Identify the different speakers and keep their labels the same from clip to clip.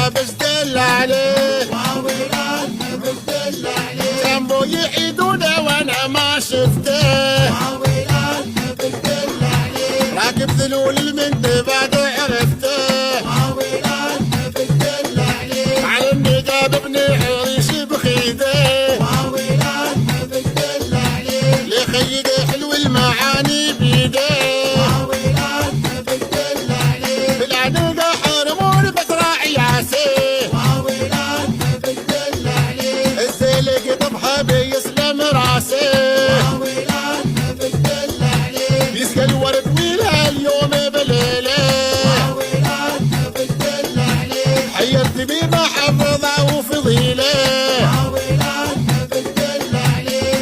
Speaker 1: بس دل عليه بس دل عليه جنبه يعيدونه وانا ما شفته بس دل عليه راكب ذلول المنتبه عرفته بس دل عليه على النقاب ابن عريش بخيده بس دل عليه لخيده حلو المعاني بيده بيسلم راسه بيسقى الورد ويلها اليوم بليله حيرت بيه محفظه وفضيله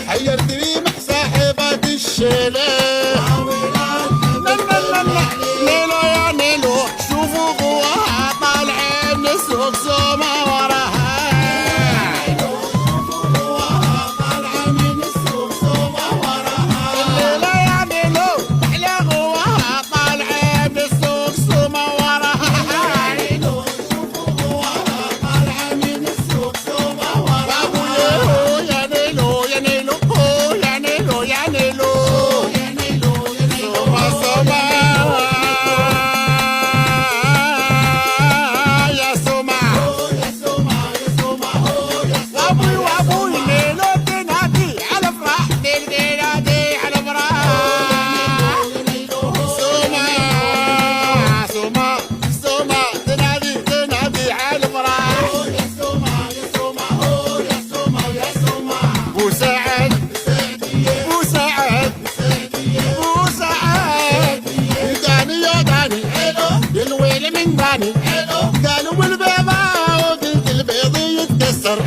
Speaker 1: حيرت بيه مع صاحبات الشيله نيلو يا نيلو شوفوا قواها طالعين من السوق سوما وراها قالوا البيضاء وقلت البيض يتكسر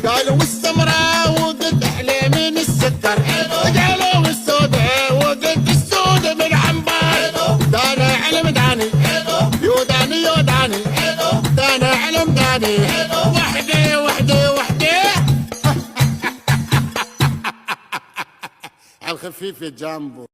Speaker 1: قالوا السمراء وقلت احلى من السكر قالوا السوداء وقلت السود من عنبر دانا علم داني يوداني يوداني دانا علم داني وحده وحده وحده على الخفيف يا جامبو.